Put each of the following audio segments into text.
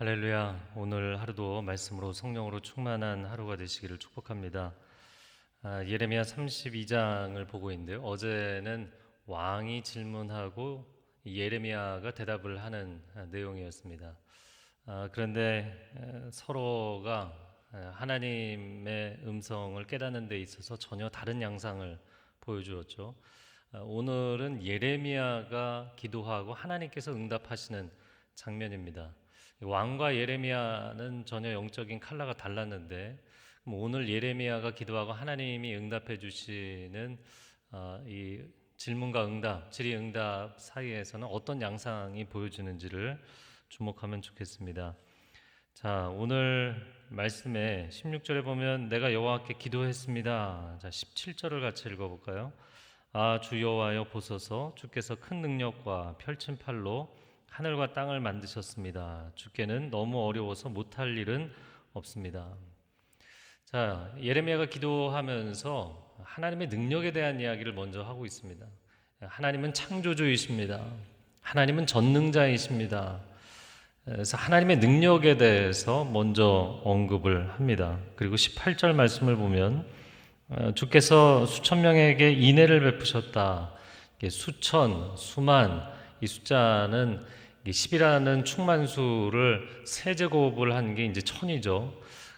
할렐루야. 오늘 하루도 말씀으로 성령으로 충만한 하루가 되시기를 축복합니다. 예레미야 32장을 보고 있는데요. 어제는 왕이 질문하고 예레미야가 대답을 하는 내용이었습니다. 그런데 서로가 하나님의 음성을 깨닫는 데 있어서 전혀 다른 양상을 보여주었죠. 오늘은 예레미야가 기도하고 하나님께서 응답하시는 장면입니다. 왕과 예레미야는 전혀 영적인 컬러가 달랐는데 오늘 예레미야가 기도하고 하나님이 응답해 주시는 이 질문과 응답, 질의응답 사이에서는 어떤 양상이 보여주는지를 주목하면 좋겠습니다. 자, 오늘 말씀에 16절에 보면 내가 여호와께 기도했습니다. 자, 17절을 같이 읽어볼까요? 주 여호와여 보소서, 주께서 큰 능력과 펼친 팔로 하늘과 땅을 만드셨습니다. 주께는 너무 어려워서 못할 일은 없습니다. 자, 예레미야가 기도하면서 하나님의 능력에 대한 이야기를 먼저 하고 있습니다. 하나님은 창조주이십니다. 하나님은 전능자이십니다. 그래서 하나님의 능력에 대해서 먼저 언급을 합니다. 그리고 18절 말씀을 보면 주께서 수천 명에게 인애를 베푸셨다. 수천, 수만, 이 숫자는 10이라는 충만수를 세제곱을 한 게 이제 천이죠.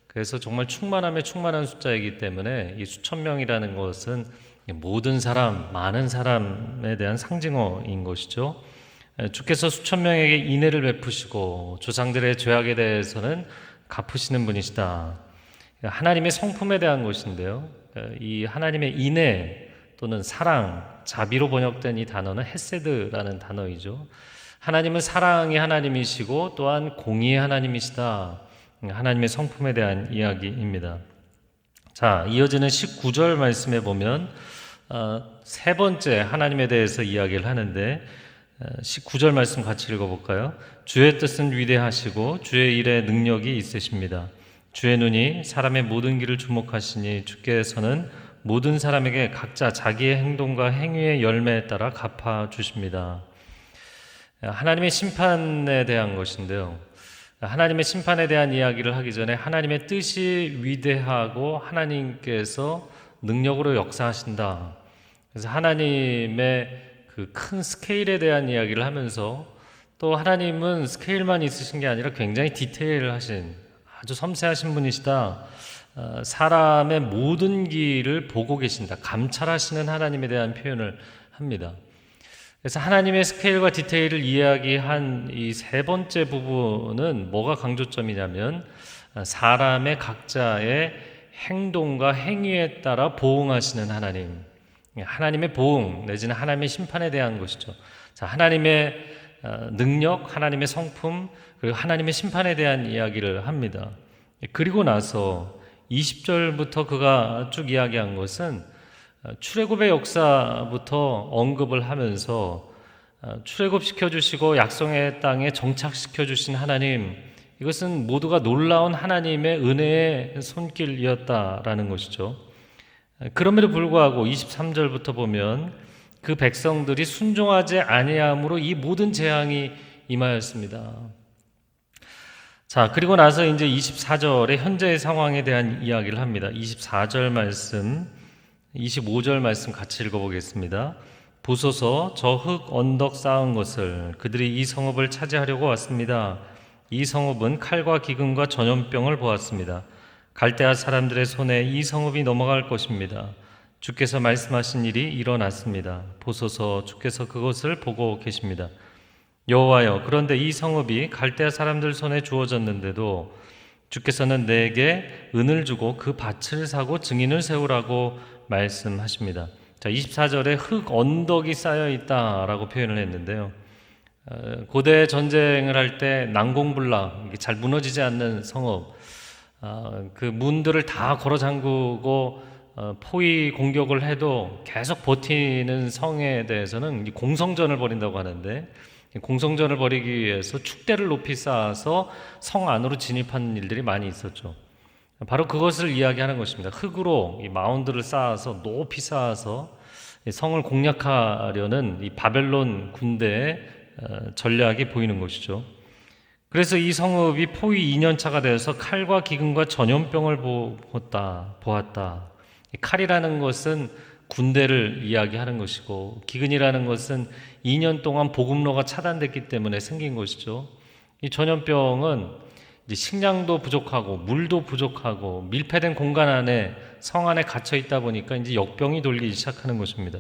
그래서 정말 충만함에 충만한 숫자이기 때문에 이 수천 명이라는 것은 모든 사람, 많은 사람에 대한 상징어인 것이죠. 주께서 수천 명에게 인애를 베푸시고 조상들의 죄악에 대해서는 갚으시는 분이시다. 하나님의 성품에 대한 것인데요. 이 하나님의 인애 또는 사랑, 자비로 번역된 이 단어는 헤세드라는 단어이죠. 하나님은 사랑의 하나님이시고 또한 공의의 하나님이시다. 하나님의 성품에 대한 이야기입니다. 자, 이어지는 19절 말씀에 보면 세 번째 하나님에 대해서 이야기를 하는데 19절 말씀 같이 읽어볼까요? 주의 뜻은 위대하시고 주의 일에 능력이 있으십니다. 주의 눈이 사람의 모든 길을 주목하시니 주께서는 모든 사람에게 각자 자기의 행동과 행위의 열매에 따라 갚아주십니다. 하나님의 심판에 대한 것인데요. 하나님의 심판에 대한 이야기를 하기 전에 하나님의 뜻이 위대하고 하나님께서 능력으로 역사하신다. 그래서 하나님의 그 큰 스케일에 대한 이야기를 하면서 또 하나님은 스케일만 있으신 게 아니라 굉장히 디테일하신 아주 섬세하신 분이시다. 사람의 모든 길을 보고 계신다. 감찰하시는 하나님에 대한 표현을 합니다. 그래서 하나님의 스케일과 디테일을 이야기한 이 세 번째 부분은 뭐가 강조점이냐면 사람의 각자의 행동과 행위에 따라 보응하시는 하나님, 하나님의 보응 내지는 하나님의 심판에 대한 것이죠. 자, 하나님의 능력, 하나님의 성품, 그리고 하나님의 심판에 대한 이야기를 합니다. 그리고 나서 20절부터 그가 쭉 이야기한 것은 출애굽의 역사부터 언급을 하면서 출애굽시켜 주시고 약속의 땅에 정착시켜 주신 하나님, 이것은 모두가 놀라운 하나님의 은혜의 손길이었다라는 것이죠. 그럼에도 불구하고 23절부터 보면 그 백성들이 순종하지 아니함으로 이 모든 재앙이 임하였습니다. 자, 그리고 나서 이제 24절에 현재의 상황에 대한 이야기를 합니다. 24절 말씀, 25절 말씀 같이 읽어보겠습니다. 보소서, 저 흙 언덕 쌓은 것을 그들이 이 성읍을 차지하려고 왔습니다. 이 성읍은 칼과 기근과 전염병을 보았습니다. 갈대아 사람들의 손에 이 성읍이 넘어갈 것입니다. 주께서 말씀하신 일이 일어났습니다. 보소서, 주께서 그것을 보고 계십니다. 여호와여, 그런데 이 성읍이 갈대아 사람들 손에 주어졌는데도 주께서는 내게 은을 주고 그 밭을 사고 증인을 세우라고 말씀하십니다. 자, 24절에 흙 언덕이 쌓여 있다라고 표현을 했는데요. 고대 전쟁을 할 때 난공불락, 잘 무너지지 않는 성읍, 그 문들을 다 걸어 잠그고 포위 공격을 해도 계속 버티는 성에 대해서는 공성전을 벌인다고 하는데, 공성전을 벌이기 위해서 축대를 높이 쌓아서 성 안으로 진입하는 일들이 많이 있었죠. 바로 그것을 이야기하는 것입니다. 흙으로 이 마운드를 쌓아서 높이 쌓아서 성을 공략하려는 이 바벨론 군대의 전략이 보이는 것이죠. 그래서 이 성읍이 포위 2년차가 되어서 칼과 기근과 전염병을 보았다. 칼이라는 것은 군대를 이야기하는 것이고, 기근이라는 것은 2년 동안 보급로가 차단됐기 때문에 생긴 것이죠. 이 전염병은 이제 식량도 부족하고 물도 부족하고 밀폐된 공간 안에, 성 안에 갇혀 있다 보니까 이제 역병이 돌기 시작하는 것입니다.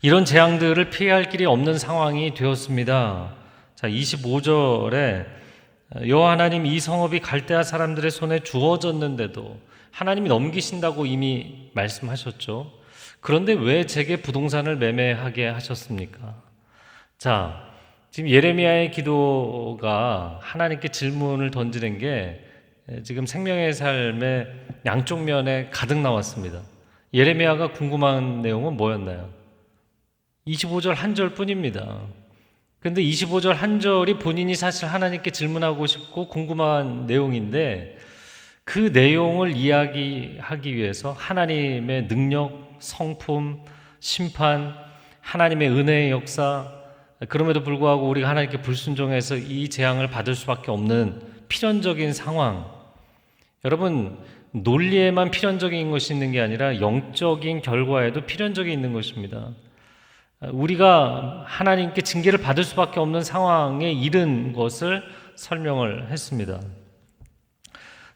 이런 재앙들을 피할 길이 없는 상황이 되었습니다. 자, 25절에 여호와 하나님, 이 성읍이 갈대아 사람들의 손에 주어졌는데도, 하나님이 넘기신다고 이미 말씀하셨죠. 그런데 왜 제게 부동산을 매매하게 하셨습니까? 자, 지금 예레미야의 기도가 하나님께 질문을 던지는 게 지금 생명의 삶의 양쪽 면에 가득 나왔습니다. 예레미야가 궁금한 내용은 뭐였나요? 25절 한 절뿐입니다. 그런데 25절 한 절이 본인이 사실 하나님께 질문하고 싶고 궁금한 내용인데, 그 내용을 이야기하기 위해서 하나님의 능력, 성품, 심판, 하나님의 은혜의 역사, 그럼에도 불구하고 우리가 하나님께 불순종해서 이 재앙을 받을 수밖에 없는 필연적인 상황. 여러분, 논리에만 필연적인 것이 있는 게 아니라 영적인 결과에도 필연적이 있는 것입니다. 우리가 하나님께 징계를 받을 수밖에 없는 상황에 이른 것을 설명을 했습니다.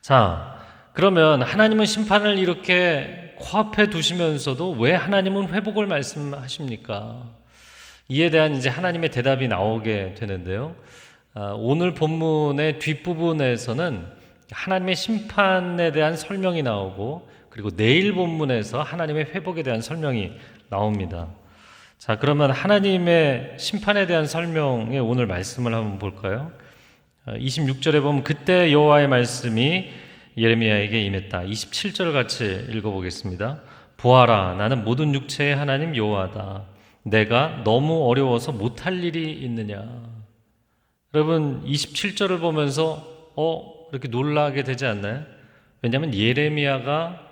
자, 그러면 하나님은 심판을 이렇게 코앞에 두시면서도 왜 하나님은 회복을 말씀하십니까? 이에 대한 이제 하나님의 대답이 나오게 되는데요. 오늘 본문의 뒷부분에서는 하나님의 심판에 대한 설명이 나오고, 그리고 내일 본문에서 하나님의 회복에 대한 설명이 나옵니다. 자, 그러면 하나님의 심판에 대한 설명의 오늘 말씀을 한번 볼까요? 26절에 보면 그때 여호와의 말씀이 예레미야에게 임했다. 27절 같이 읽어보겠습니다. 보아라, 나는 모든 육체의 하나님 여호와다. 내가 너무 어려워서 못할 일이 있느냐. 여러분, 27절을 보면서 이렇게 놀라게 되지 않나요? 왜냐하면 예레미야가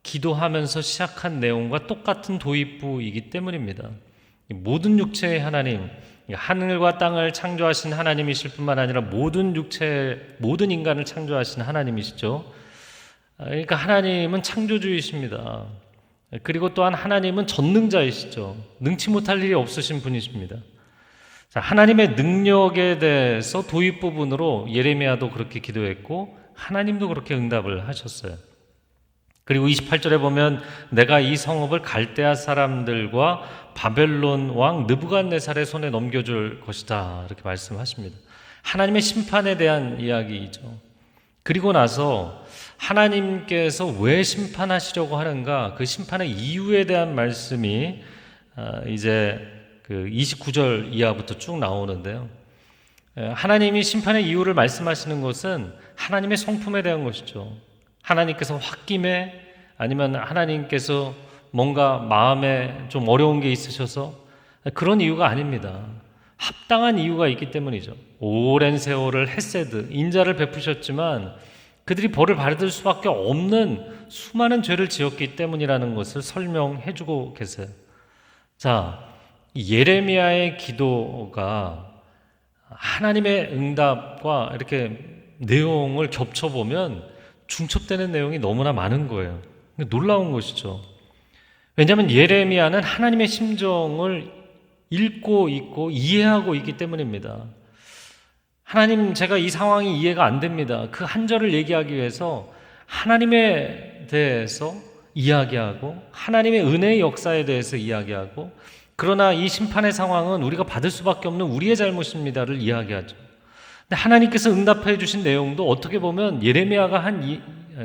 기도하면서 시작한 내용과 똑같은 도입부이기 때문입니다. 모든 육체의 하나님, 하늘과 땅을 창조하신 하나님이실 뿐만 아니라 모든 인간을 창조하신 하나님이시죠. 그러니까 하나님은 창조주이십니다. 그리고 또한 하나님은 전능자이시죠. 능치 못할 일이 없으신 분이십니다. 자, 하나님의 능력에 대해서 도입 부분으로 예레미야도 그렇게 기도했고 하나님도 그렇게 응답을 하셨어요. 그리고 28절에 보면 내가 이 성읍을 갈대아 사람들과 바벨론 왕 느부갓네살의 손에 넘겨줄 것이다, 이렇게 말씀하십니다. 하나님의 심판에 대한 이야기이죠. 그리고 나서 하나님께서 왜 심판하시려고 하는가, 그 심판의 이유에 대한 말씀이 이제 그 29절 이하부터 쭉 나오는데요. 하나님이 심판의 이유를 말씀하시는 것은 하나님의 성품에 대한 것이죠. 하나님께서 홧김에, 아니면 하나님께서 뭔가 마음에 좀 어려운 게 있으셔서, 그런 이유가 아닙니다. 합당한 이유가 있기 때문이죠. 오랜 세월을 헤세드, 인자를 베푸셨지만 그들이 벌을 받을 수밖에 없는 수많은 죄를 지었기 때문이라는 것을 설명해주고 계세요. 자, 예레미야의 기도가 하나님의 응답과 이렇게 내용을 겹쳐보면 중첩되는 내용이 너무나 많은 거예요. 놀라운 것이죠. 왜냐하면 예레미야는 하나님의 심정을 읽고 있고 이해하고 있기 때문입니다. 하나님, 제가 이 상황이 이해가 안 됩니다. 그 한 절을 얘기하기 위해서 하나님에 대해서 이야기하고 하나님의 은혜의 역사에 대해서 이야기하고, 그러나 이 심판의 상황은 우리가 받을 수밖에 없는 우리의 잘못입니다를 이야기하죠. 근데 하나님께서 응답해 주신 내용도 어떻게 보면 예레미야가 한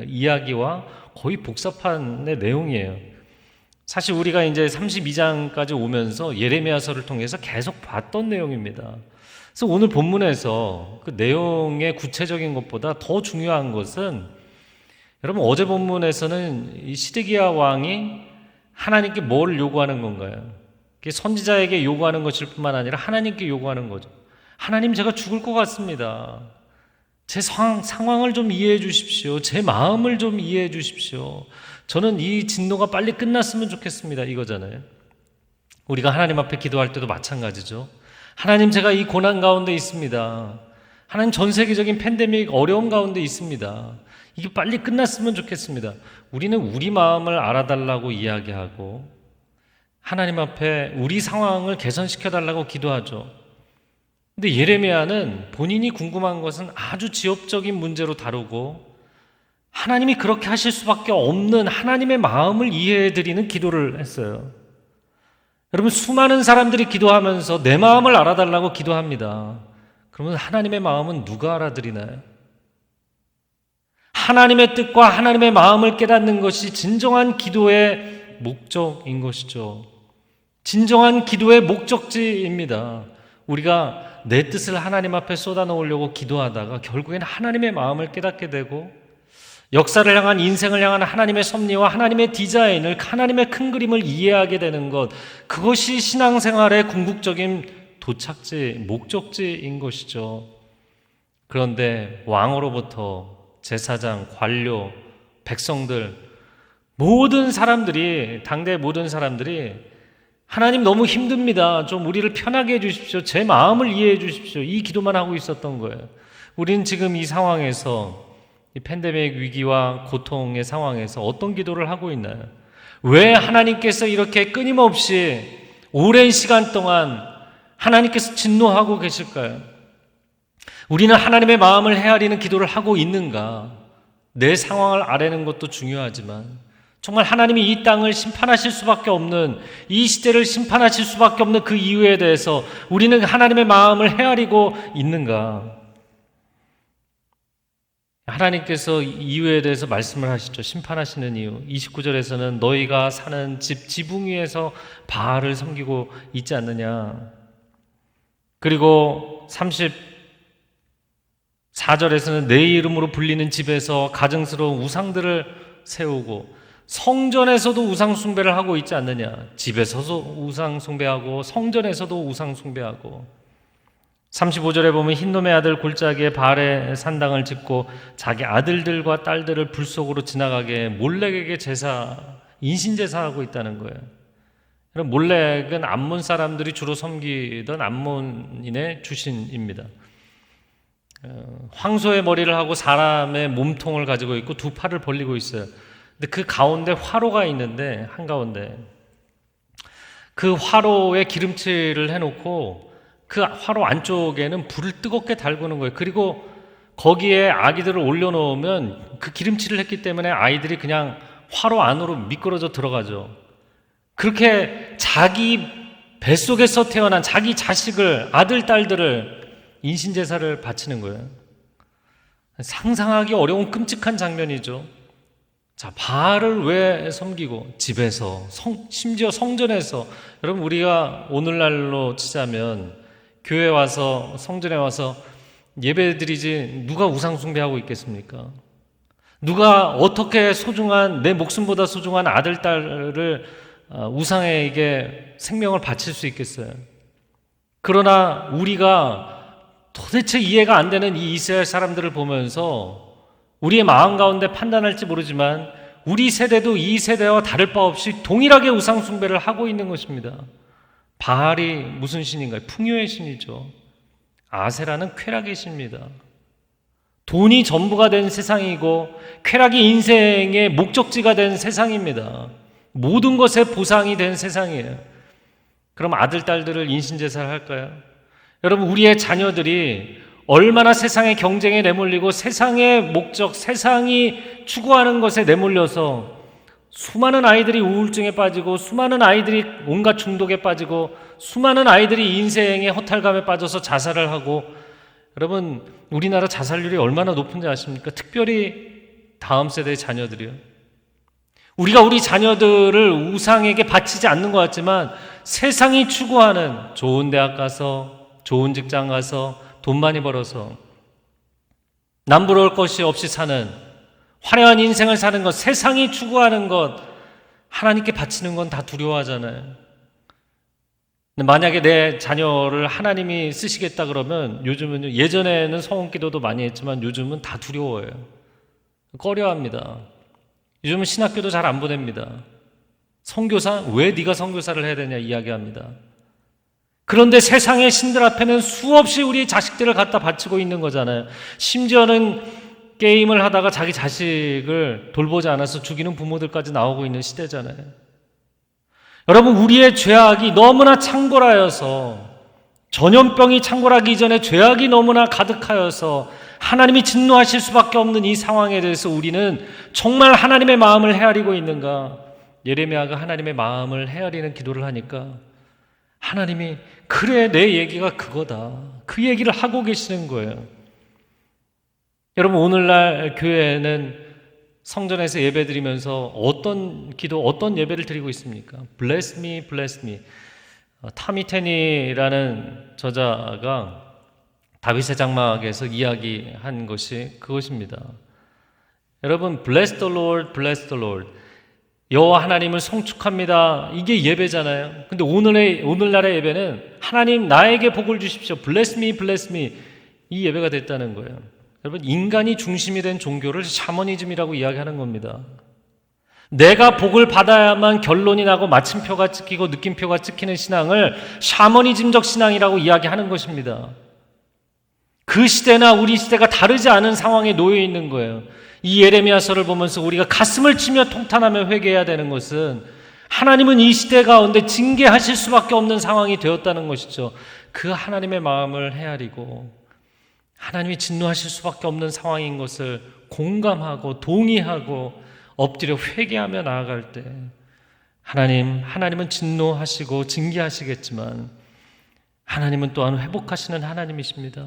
이야기와 거의 복사판의 내용이에요. 사실 우리가 이제 32장까지 오면서 예레미야서를 통해서 계속 봤던 내용입니다. 그래서 오늘 본문에서 그 내용의 구체적인 것보다 더 중요한 것은, 여러분, 어제 본문에서는 이 시드기야 왕이 하나님께 뭘 요구하는 건가요? 선지자에게 요구하는 것일 뿐만 아니라 하나님께 요구하는 거죠. 하나님, 제가 죽을 것 같습니다. 제 상황을 좀 이해해 주십시오. 제 마음을 좀 이해해 주십시오. 저는 이 진노가 빨리 끝났으면 좋겠습니다, 이거잖아요. 우리가 하나님 앞에 기도할 때도 마찬가지죠. 하나님, 제가 이 고난 가운데 있습니다. 하나님 전 세계적인 팬데믹 어려움 가운데 있습니다. 이게 빨리 끝났으면 좋겠습니다. 우리는 우리 마음을 알아달라고 이야기하고 하나님 앞에 우리 상황을 개선시켜달라고 기도하죠. 근데 예레미야는 본인이 궁금한 것은 아주 지엽적인 문제로 다루고 하나님이 그렇게 하실 수밖에 없는 하나님의 마음을 이해해드리는 기도를 했어요. 여러분, 수많은 사람들이 기도하면서 내 마음을 알아달라고 기도합니다. 그러면 하나님의 마음은 누가 알아들이나요? 하나님의 뜻과 하나님의 마음을 깨닫는 것이 진정한 기도의 목적인 것이죠. 진정한 기도의 목적지입니다. 우리가 내 뜻을 하나님 앞에 쏟아놓으려고 기도하다가 결국에는 하나님의 마음을 깨닫게 되고 역사를 향한, 인생을 향한 하나님의 섭리와 하나님의 디자인을, 하나님의 큰 그림을 이해하게 되는 것, 그것이 신앙생활의 궁극적인 도착지, 목적지인 것이죠. 그런데 왕으로부터 제사장, 관료, 백성들, 모든 사람들이, 당대 모든 사람들이 하나님 너무 힘듭니다. 좀 우리를 편하게 해주십시오. 제 마음을 이해해 주십시오. 이 기도만 하고 있었던 거예요. 우리는 지금 이 상황에서, 이 팬데믹 위기와 고통의 상황에서 어떤 기도를 하고 있나요? 왜 하나님께서 이렇게 끊임없이 오랜 시간 동안 하나님께서 진노하고 계실까요? 우리는 하나님의 마음을 헤아리는 기도를 하고 있는가? 내 상황을 아뢰는 것도 중요하지만 정말 하나님이 이 땅을 심판하실 수밖에 없는, 이 시대를 심판하실 수밖에 없는 그 이유에 대해서 우리는 하나님의 마음을 헤아리고 있는가? 하나님께서 이유에 대해서 말씀을 하시죠. 심판하시는 이유. 29절에서는 너희가 사는 집 지붕 위에서 바알을 섬기고 있지 않느냐. 그리고 34절에서는 내 이름으로 불리는 집에서 가증스러운 우상들을 세우고 성전에서도 우상 숭배를 하고 있지 않느냐. 집에서도 우상 숭배하고 성전에서도 우상 숭배하고. 35절에 보면 흰놈의 아들 골짜기에 바알의 산당을 짓고 자기 아들들과 딸들을 불 속으로 지나가게 몰렉에게 제사, 인신제사하고 있다는 거예요. 그럼 몰렉은 암몬 사람들이 주로 섬기던 암몬인의 주신입니다. 황소의 머리를 하고 사람의 몸통을 가지고 있고 두 팔을 벌리고 있어요. 근데 그 가운데 화로가 있는데, 한가운데 그 화로에 기름칠을 해놓고 그 화로 안쪽에는 불을 뜨겁게 달구는 거예요. 그리고 거기에 아기들을 올려놓으면 그 기름칠을 했기 때문에 아이들이 그냥 화로 안으로 미끄러져 들어가죠. 그렇게 자기 뱃속에서 태어난 자기 자식을, 아들, 딸들을 인신제사를 바치는 거예요. 상상하기 어려운 끔찍한 장면이죠. 자, 바알을 왜 섬기고 집에서, 심지어 성전에서. 여러분, 우리가 오늘날로 치자면 교회 와서, 성전에 와서 예배 드리지 누가 우상 숭배하고 있겠습니까? 누가 어떻게 소중한, 내 목숨보다 소중한 아들, 딸을 우상에게 생명을 바칠 수 있겠어요? 그러나 우리가 도대체 이해가 안 되는 이 이스라엘 사람들을 보면서 우리의 마음 가운데 판단할지 모르지만 우리 세대도 이 세대와 다를 바 없이 동일하게 우상 숭배를 하고 있는 것입니다. 바알이 무슨 신인가요? 풍요의 신이죠. 아세라는 쾌락의 신입니다. 돈이 전부가 된 세상이고 쾌락이 인생의 목적지가 된 세상입니다. 모든 것의 보상이 된 세상이에요. 그럼 아들, 딸들을 인신제사를 할까요? 여러분, 우리의 자녀들이 얼마나 세상의 경쟁에 내몰리고 세상의 목적, 세상이 추구하는 것에 내몰려서 수많은 아이들이 우울증에 빠지고 수많은 아이들이 온갖 중독에 빠지고 수많은 아이들이 인생의 허탈감에 빠져서 자살을 하고. 여러분, 우리나라 자살률이 얼마나 높은지 아십니까? 특별히 다음 세대의 자녀들이요. 우리가 우리 자녀들을 우상에게 바치지 않는 것 같지만 세상이 추구하는 좋은 대학 가서, 좋은 직장 가서, 돈 많이 벌어서 남부러울 것이 없이 사는 화려한 인생을 사는 것, 세상이 추구하는 것, 하나님께 바치는 건 다 두려워하잖아요. 만약에 내 자녀를 하나님이 쓰시겠다 그러면 요즘은, 예전에는 성원기도도 많이 했지만 요즘은 다 두려워해요. 꺼려합니다. 요즘은 신학교도 잘 안 보냅니다. 선교사? 왜 네가 선교사를 해야 되냐 이야기합니다. 그런데 세상의 신들 앞에는 수없이 우리 자식들을 갖다 바치고 있는 거잖아요. 심지어는 게임을 하다가 자기 자식을 돌보지 않아서 죽이는 부모들까지 나오고 있는 시대잖아요. 여러분, 우리의 죄악이 너무나 창궐하여서, 전염병이 창궐하기 이전에 죄악이 너무나 가득하여서 하나님이 진노하실 수밖에 없는 이 상황에 대해서 우리는 정말 하나님의 마음을 헤아리고 있는가? 예레미야가 하나님의 마음을 헤아리는 기도를 하니까 하나님이 그래, 내 얘기가 그거다, 그 얘기를 하고 계시는 거예요. 여러분, 오늘날 교회에는 성전에서 예배드리면서 어떤 기도, 어떤 예배를 드리고 있습니까? Bless me, bless me. 타미 테니라는 저자가 다윗의 장막에서 이야기한 것이 그것입니다. 여러분, bless the Lord, bless the Lord. 여호와 하나님을 송축합니다. 이게 예배잖아요. 근데 오늘날의 예배는 하나님 나에게 복을 주십시오. bless me, bless me. 이 예배가 됐다는 거예요. 여러분, 인간이 중심이 된 종교를 샤머니즘이라고 이야기하는 겁니다. 내가 복을 받아야만 결론이 나고 마침표가 찍히고 느낌표가 찍히는 신앙을 샤머니즘적 신앙이라고 이야기하는 것입니다. 그 시대나 우리 시대가 다르지 않은 상황에 놓여 있는 거예요. 이 예레미야서를 보면서 우리가 가슴을 치며 통탄하며 회개해야 되는 것은 하나님은 이 시대 가운데 징계하실 수밖에 없는 상황이 되었다는 것이죠. 그 하나님의 마음을 헤아리고 하나님이 진노하실 수밖에 없는 상황인 것을 공감하고 동의하고 엎드려 회개하며 나아갈 때 하나님은 진노하시고 징계하시겠지만 하나님은 또한 회복하시는 하나님이십니다.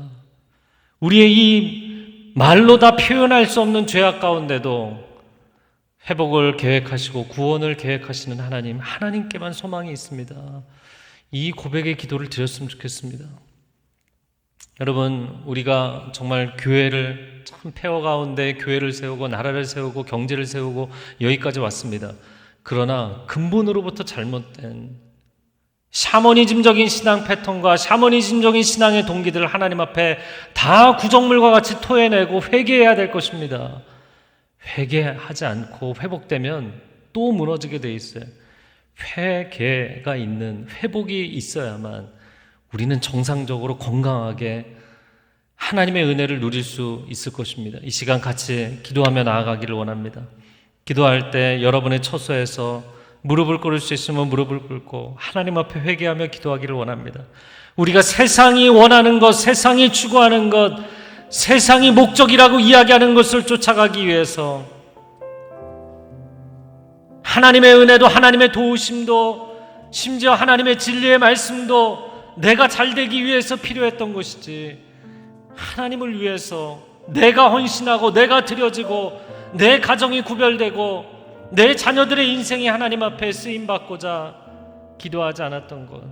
우리의 이 말로 다 표현할 수 없는 죄악 가운데도 회복을 계획하시고 구원을 계획하시는 하나님께만 소망이 있습니다. 이 고백의 기도를 드렸으면 좋겠습니다. 여러분, 우리가 정말 교회를 참 폐허 가운데 교회를 세우고 나라를 세우고 경제를 세우고 여기까지 왔습니다. 그러나 근본으로부터 잘못된 샤머니즘적인 신앙 패턴과 샤머니즘적인 신앙의 동기들을 하나님 앞에 다 구정물과 같이 토해내고 회개해야 될 것입니다. 회개하지 않고 회복되면 또 무너지게 돼 있어요. 회개가 있는, 회복이 있어야만 우리는 정상적으로 건강하게 하나님의 은혜를 누릴 수 있을 것입니다. 이 시간 같이 기도하며 나아가기를 원합니다. 기도할 때 여러분의 처소에서 무릎을 꿇을 수 있으면 무릎을 꿇고 하나님 앞에 회개하며 기도하기를 원합니다. 우리가 세상이 원하는 것, 세상이 추구하는 것, 세상이 목적이라고 이야기하는 것을 쫓아가기 위해서 하나님의 은혜도 하나님의 도우심도 심지어 하나님의 진리의 말씀도 내가 잘되기 위해서 필요했던 것이지, 하나님을 위해서 내가 헌신하고 내가 드려지고 내 가정이 구별되고 내 자녀들의 인생이 하나님 앞에 쓰임받고자 기도하지 않았던 것,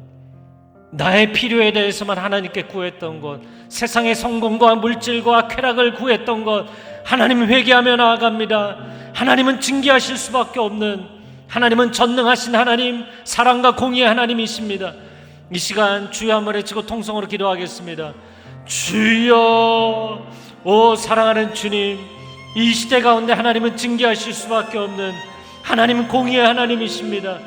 나의 필요에 대해서만 하나님께 구했던 것, 세상의 성공과 물질과 쾌락을 구했던 것, 하나님 회개하며 나아갑니다. 하나님은 징계하실 수밖에 없는, 하나님은 전능하신 하나님, 사랑과 공의의 하나님이십니다. 이 시간 주여 한번 외치고 통성으로 기도하겠습니다. 주여, 오 사랑하는 주님, 이 시대 가운데 하나님은 징계하실 수밖에 없는 하나님은 공의의 하나님이십니다.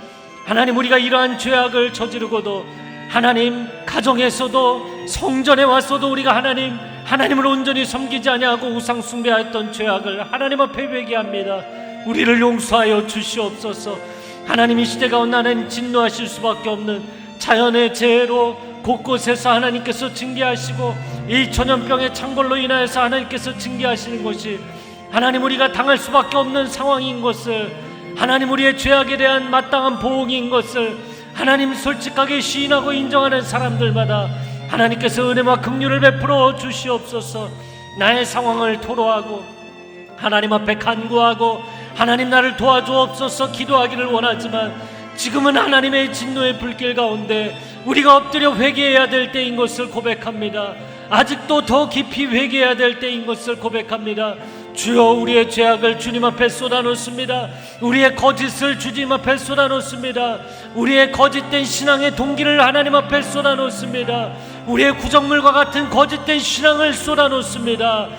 하나님, 우리가 이러한 죄악을 저지르고도 하나님 가정에서도 성전에 와서도 우리가 하나님을 온전히 섬기지 아니하고 우상 숭배하였던 죄악을 하나님 앞에 회개합니다. 우리를 용서하여 주시옵소서. 하나님, 이 시대 가운데 하나님 진노하실 수밖에 없는 자연의 재해로 곳곳에서 하나님께서 징계하시고 이 전염병의 창궐로 인하여서 하나님께서 징계하시는 것이 하나님 우리가 당할 수밖에 없는 상황인 것을, 하나님 우리의 죄악에 대한 마땅한 보응인 것을 하나님 솔직하게 시인하고 인정하는 사람들마다 하나님께서 은혜와 긍휼을 베풀어 주시옵소서. 나의 상황을 토로하고 하나님 앞에 간구하고 하나님 나를 도와주옵소서 기도하기를 원하지만, 지금은 하나님의 진노의 불길 가운데 우리가 엎드려 회개해야 될 때인 것을 고백합니다. 아직도 더 깊이 회개해야 될 때인 것을 고백합니다. 주여, 우리의 죄악을 주님 앞에 쏟아놓습니다. 우리의 거짓을 주님 앞에 쏟아놓습니다. 우리의 거짓된 신앙의 동기를 하나님 앞에 쏟아놓습니다. 우리의 구정물과 같은 거짓된 신앙을 쏟아놓습니다.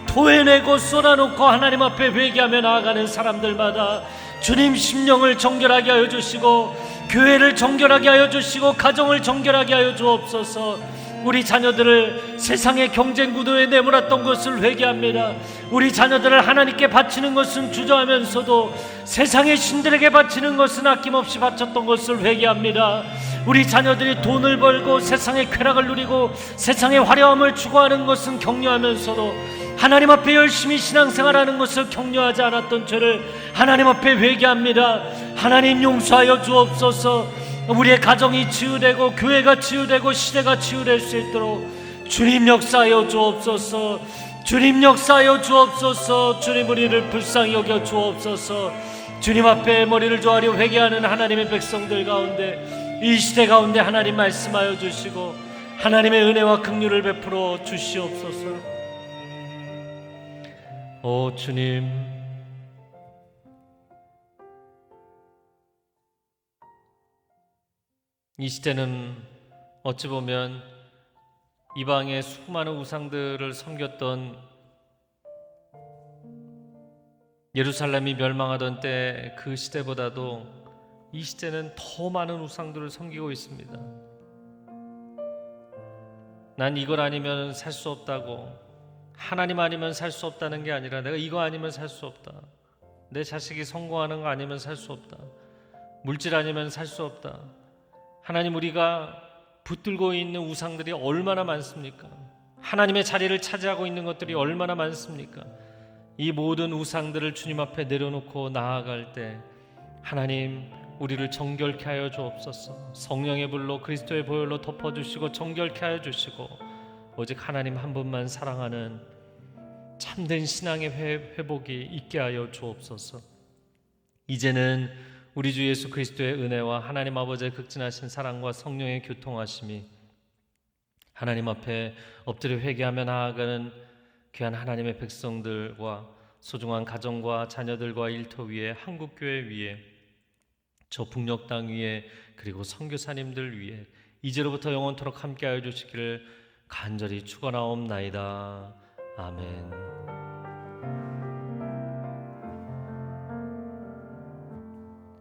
토해내고 쏟아놓고 하나님 앞에 회개하며 나아가는 사람들마다 주님 심령을 정결하게 하여 주시고 교회를 정결하게 하여 주시고 가정을 정결하게 하여 주옵소서. 우리 자녀들을 세상의 경쟁 구도에 내몰았던 것을 회개합니다. 우리 자녀들을 하나님께 바치는 것은 주저하면서도 세상의 신들에게 바치는 것은 아낌없이 바쳤던 것을 회개합니다. 우리 자녀들이 돈을 벌고 세상의 쾌락을 누리고 세상의 화려함을 추구하는 것은 격려하면서도 하나님 앞에 열심히 신앙생활하는 것을 격려하지 않았던 죄를 하나님 앞에 회개합니다. 하나님 용서하여 주옵소서. 우리의 가정이 치유되고 교회가 치유되고 시대가 치유될 수 있도록 주님 역사하여 주옵소서. 주님 역사하여 주옵소서. 주님 우리를 불쌍히 여겨 주옵소서. 주님 앞에 머리를 조아려 회개하는 하나님의 백성들 가운데 이 시대 가운데 하나님 말씀하여 주시고 하나님의 은혜와 긍휼을 베풀어 주시옵소서. 오 주님, 이 시대는 어찌 보면 이방의 수많은 우상들을 섬겼던 예루살렘이 멸망하던 때 그 시대보다도 이 시대는 더 많은 우상들을 섬기고 있습니다. 난 이걸 아니면 살 수 없다고, 하나님 아니면 살 수 없다는 게 아니라 내가 이거 아니면 살 수 없다, 내 자식이 성공하는 거 아니면 살 수 없다, 물질 아니면 살 수 없다. 하나님, 우리가 붙들고 있는 우상들이 얼마나 많습니까? 하나님의 자리를 차지하고 있는 것들이 얼마나 많습니까? 이 모든 우상들을 주님 앞에 내려놓고 나아갈 때 하나님, 우리를 정결케 하여 주옵소서. 성령의 불로 그리스도의 보혈로 덮어주시고 정결케 하여 주시고 오직 하나님 한 분만 사랑하는 참된 신앙의 회복이 있게 하여 주옵소서. 이제는 우리 주 예수 그리스도의 은혜와 하나님 아버지의 극진하신 사랑과 성령의 교통하심이 하나님 앞에 엎드려 회개하며 나아가는 귀한 하나님의 백성들과 소중한 가정과 자녀들과 일터 위에, 한국교회 위에, 저 북녘 땅 위에, 그리고 선교사님들 위에 이제로부터 영원토록 함께하여 주시기를 간절히 축원하옵나이다. 아멘.